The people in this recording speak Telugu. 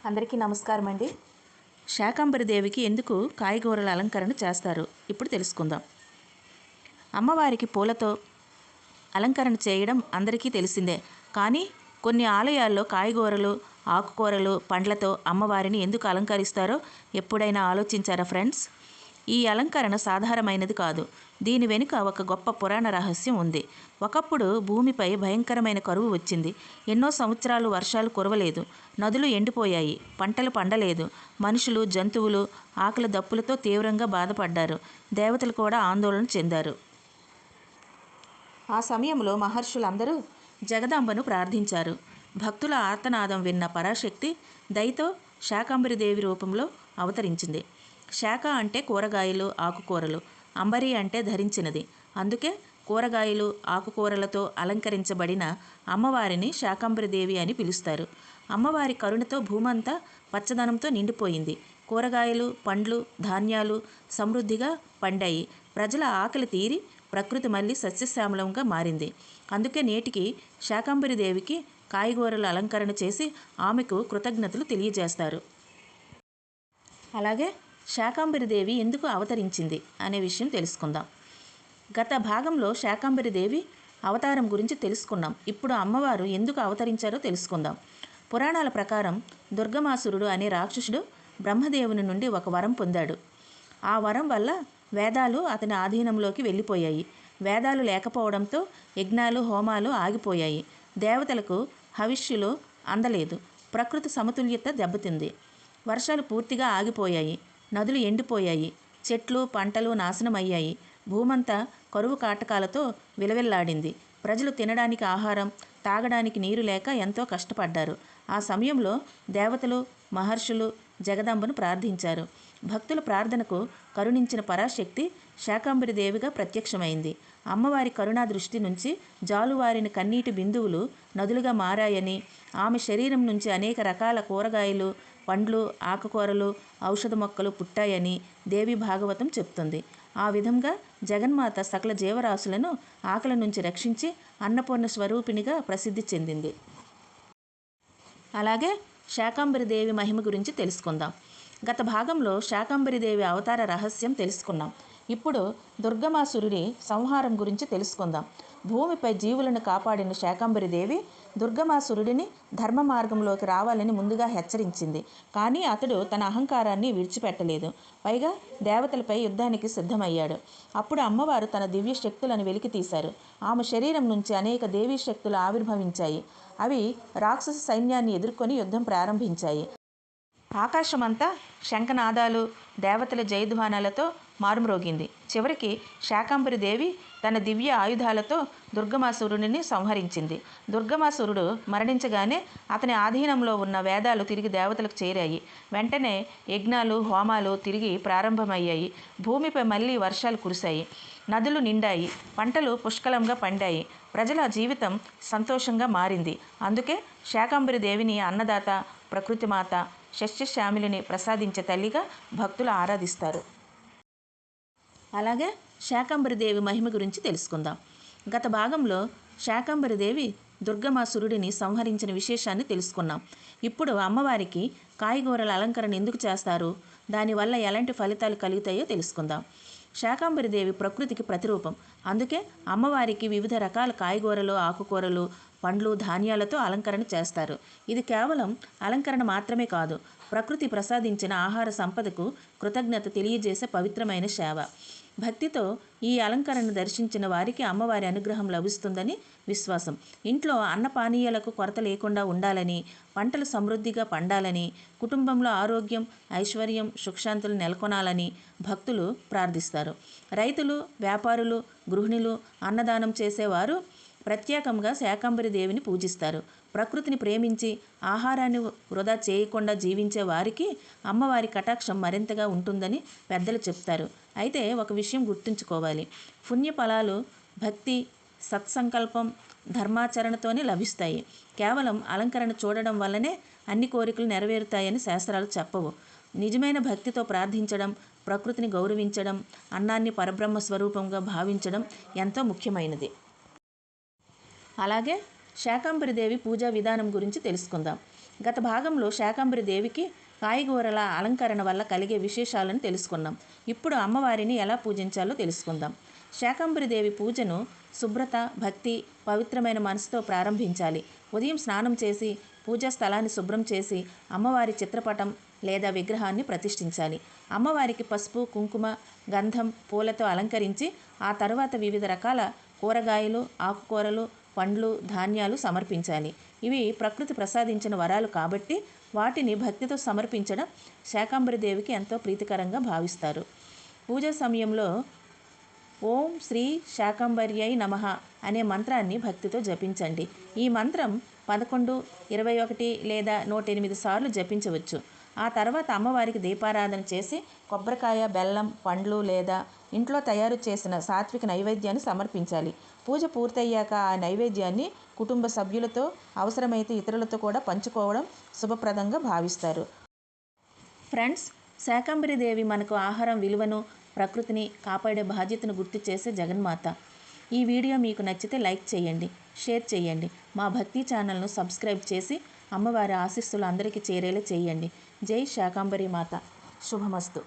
అందరికీ నమస్కారం అండి. శాకంబరి దేవికి ఎందుకు కాయగూరల అలంకరణ చేస్తారు ఇప్పుడు తెలుసుకుందాం. అమ్మవారికి పూలతో అలంకరణ చేయడం అందరికీ తెలిసిందే. కానీ కొన్ని ఆలయాల్లో కాయగూరలు, ఆకుకూరలు, పండ్లతో అమ్మవారిని ఎందుకు అలంకరిస్తారో ఎప్పుడైనా ఆలోచించారా ఫ్రెండ్స్? ఈ అలంకరణ సాధారణమైనది కాదు. దీని వెనుక ఒక గొప్ప పురాణ రహస్యం ఉంది. ఒకప్పుడు భూమిపై భయంకరమైన కరువు వచ్చింది. ఎన్నో సంవత్సరాలు వర్షాలు కురవలేదు. నదులు ఎండిపోయాయి. పంటలు పండలేదు. మనుషులు, జంతువులు ఆకలి దప్పులతో తీవ్రంగా బాధపడ్డారు. దేవతలు కూడా ఆందోళన చెందారు. ఆ సమయంలో మహర్షులందరూ జగదాంబను ప్రార్థించారు. భక్తుల ఆర్తనాదం విన్న పరాశక్తి దయతో శాకంబరి దేవి రూపంలో అవతరించింది. శాఖ అంటే కూరగాయలు, ఆకుకూరలు. అంబరి అంటే ధరించినది. అందుకే కూరగాయలు, ఆకుకూరలతో అలంకరించబడిన అమ్మవారిని శాకంబరి దేవి అని పిలుస్తారు. అమ్మవారి కరుణతో భూమంతా పచ్చదనంతో నిండిపోయింది. కూరగాయలు, పండ్లు, ధాన్యాలు సమృద్ధిగా పండాయి. ప్రజల ఆకలి తీరి ప్రకృతి మళ్ళీ సస్యశ్యామలంగా మారింది. అందుకే నేటికి శాకంబరి దేవికి కాయగూరల అలంకరణ చేసి ఆమెకు కృతజ్ఞతలు తెలియజేస్తారు. అలాగే శాకంబరి దేవి ఎందుకు అవతరించింది అనే విషయం తెలుసుకుందాం. గత భాగంలో శాకంబరి దేవి అవతారం గురించి తెలుసుకున్నాం. ఇప్పుడు అమ్మవారు ఎందుకు అవతరించారో తెలుసుకుందాం. పురాణాల ప్రకారం దుర్గమాసురుడు అనే రాక్షసుడు బ్రహ్మదేవుని నుండి ఒక వరం పొందాడు. ఆ వరం వల్ల వేదాలు అతని ఆధీనంలోకి వెళ్ళిపోయాయి. వేదాలు లేకపోవడంతో యజ్ఞాలు, హోమాలు ఆగిపోయాయి. దేవతలకు హవిష్యులు అందలేదు. ప్రకృతి సమతుల్యత దెబ్బతింది. వర్షాలు పూర్తిగా ఆగిపోయాయి. నదులు ఎండిపోయాయి. చెట్లు, పంటలు నాశనమయ్యాయి. భూమంతా కరువు కాటకాలతో విలవిల్లాడింది. ప్రజలు తినడానికి ఆహారం, తాగడానికి నీరు లేక ఎంతో కష్టపడ్డారు. ఆ సమయంలో దేవతలు, మహర్షులు జగదంబను ప్రార్థించారు. భక్తుల ప్రార్థనకు కరుణించిన పరాశక్తి శాకంబరి దేవిగా ప్రత్యక్షమైంది. అమ్మవారి కరుణా దృష్టి నుంచి జాలువారిన కన్నీటి బిందువులు నదులుగా మారాయని, ఆమె శరీరం నుంచి అనేక రకాల కూరగాయలు, పండ్లు, ఆకుకూరలు, ఔషధ మొక్కలు పుట్టాయని దేవి భాగవతం చెప్తుంది. ఆ విధంగా జగన్మాత సకల జీవరాశులను ఆకలి నుంచి రక్షించి అన్నపూర్ణ స్వరూపిణిగా ప్రసిద్ధి చెందింది. అలాగే శాకంబరి దేవి మహిమ గురించి తెలుసుకుందాం. గత భాగంలో శాకంబరి దేవి అవతార రహస్యం తెలుసుకున్నాం. ఇప్పుడు దుర్గమాసురుడి సంహారం గురించి తెలుసుకుందాం. భూమిపై జీవులను కాపాడిన శాకంబరి దేవి దుర్గమాసురుడిని ధర్మ మార్గంలోకి రావాలని ముందుగా హెచ్చరించింది. కానీ అతడు తన అహంకారాన్ని విడిచిపెట్టలేదు. పైగా దేవతలపై యుద్ధానికి సిద్ధమయ్యాడు. అప్పుడు అమ్మవారు తన దివ్య శక్తులను వెలికితీశారు. ఆమె శరీరం నుంచి అనేక దేవీ శక్తులు ఆవిర్భవించాయి. అవి రాక్షస సైన్యాన్ని ఎదుర్కొని యుద్ధం ప్రారంభించాయి. ఆకాశమంతా శంఖనాదాలు, దేవతల జయధ్వానాలతో మారుమ్రోగింది. చివరికి శాకంబరి దేవి తన దివ్య ఆయుధాలతో దుర్గమాసురుడిని సంహరించింది. దుర్గమాసురుడు మరణించగానే అతని ఆధీనంలో ఉన్న వేదాలు తిరిగి దేవతలకు చేరాయి. వెంటనే యజ్ఞాలు, హోమాలు తిరిగి ప్రారంభమయ్యాయి. భూమిపై మళ్ళీ వర్షాలు కురిశాయి. నదులు నిండాయి. పంటలు పుష్కలంగా పండాయి. ప్రజల జీవితం సంతోషంగా మారింది. అందుకే శాకంబరి దేవిని అన్నదాత, ప్రకృతిమాత, సస్యశ్యామలిని ప్రసాదించే తల్లిగా భక్తులు ఆరాధిస్తారు. అలాగే శాకంబరి దేవి మహిమ గురించి తెలుసుకుందాం. గత భాగంలో శాకంబరి దేవి దుర్గమాసురుడిని సంహరించిన విశేషాన్ని తెలుసుకున్నాం. ఇప్పుడు అమ్మవారికి కాయగూరల అలంకరణ ఎందుకు చేస్తారు, దానివల్ల ఎలాంటి ఫలితాలు కలుగుతాయో తెలుసుకుందాం. శాకంబరి దేవి ప్రకృతికి ప్రతిరూపం. అందుకే అమ్మవారికి వివిధ రకాల కాయగూరలు, ఆకుకూరలు, పండ్లు, ధాన్యాలతో అలంకరణ చేస్తారు. ఇది కేవలం అలంకరణ మాత్రమే కాదు, ప్రకృతి ప్రసాదించిన ఆహార సంపదకు కృతజ్ఞత తెలియజేసే పవిత్రమైన సేవ. భక్తితో ఈ అలంకరణను దర్శించిన వారికి అమ్మవారి అనుగ్రహం లభిస్తుందని విశ్వాసం. ఇంట్లో అన్నపానీయాలకు కొరత లేకుండా ఉండాలని, పంటలు సమృద్ధిగా పండాలని, కుటుంబంలో ఆరోగ్యం, ఐశ్వర్యం, సుఖశాంతులు నెలకొనాలని భక్తులు ప్రార్థిస్తారు. రైతులు, వ్యాపారులు, గృహిణులు, అన్నదానం చేసేవారు ప్రత్యేకంగా శాకంబరి దేవిని పూజిస్తారు. ప్రకృతిని ప్రేమించి ఆహారాన్ని వృధా చేయకుండా జీవించే వారికి అమ్మవారి కటాక్షం మరింతగా ఉంటుందని పెద్దలు చెప్తారు. అయితే ఒక విషయం గుర్తుంచుకోవాలి. పుణ్య ఫలాలు భక్తి, సత్సంకల్పం, ధర్మాచరణతోనే లభిస్తాయి. కేవలం అలంకరణ చూడడం వల్లనే అన్ని కోరికలు నెరవేరుతాయని శాస్త్రాలు చెప్పవు. నిజమైన భక్తితో ప్రార్థించడం, ప్రకృతిని గౌరవించడం, అన్నాన్ని పరబ్రహ్మ స్వరూపంగా భావించడం ఎంతో ముఖ్యమైనది. అలాగే శాకంబరి దేవి పూజా విధానం గురించి తెలుసుకుందాం. గత భాగంలో శాకంబరి దేవికి కాయగూరల అలంకరణ వల్ల కలిగే విశేషాలను తెలుసుకున్నాం. ఇప్పుడు అమ్మవారిని ఎలా పూజించాలో తెలుసుకుందాం. శాకంబరి దేవి పూజను శుభ్రత, భక్తి, పవిత్రమైన మనసుతో ప్రారంభించాలి. ఉదయం స్నానం చేసి పూజా స్థలాన్ని శుభ్రం చేసి అమ్మవారి చిత్రపటం లేదా విగ్రహాన్ని ప్రతిష్ఠించాలి. అమ్మవారికి పసుపు, కుంకుమ, గంధం, పూలతో అలంకరించి ఆ తర్వాత వివిధ రకాల కూరగాయలు, ఆకుకూరలు, పండ్లు, ధాన్యాలు సమర్పించాలి. ఇవి ప్రకృతి ప్రసాదించిన వరాలు కాబట్టి వాటిని భక్తితో సమర్పించడం శాకంబరి దేవికి ఎంతో ప్రీతికరంగా భావిస్తారు. పూజ సమయంలో ఓం శ్రీ శాకంబర్యై నమః అనే మంత్రాన్ని భక్తితో జపించండి. ఈ మంత్రం 11, 21 లేదా 108 సార్లు జపించవచ్చు. ఆ తర్వాత అమ్మవారికి దీపారాధన చేసి కొబ్బరికాయ, బెల్లం, పండ్లు లేదా ఇంట్లో తయారు చేసిన సాత్విక నైవేద్యాన్ని సమర్పించాలి. పూజ పూర్తయ్యాక ఆ నైవేద్యాన్ని కుటుంబ సభ్యులతో, అవసరమైతే ఇతరులతో కూడా పంచుకోవడం శుభప్రదంగా భావిస్తారు. ఫ్రెండ్స్, శాకంబరి దేవి మనకు ఆహారం విలువను, ప్రకృతిని కాపాడే బాధ్యతను గుర్తు చేసే జగన్మాత. ఈ వీడియో మీకు నచ్చితే లైక్ చేయండి, షేర్ చేయండి. మా భక్తి ఛానల్ను సబ్స్క్రైబ్ చేసి అమ్మవారి ఆశీస్సులు అందరికీ చేరేలా చేయండి. జై శాకంబరి మాత. శుభమస్తు.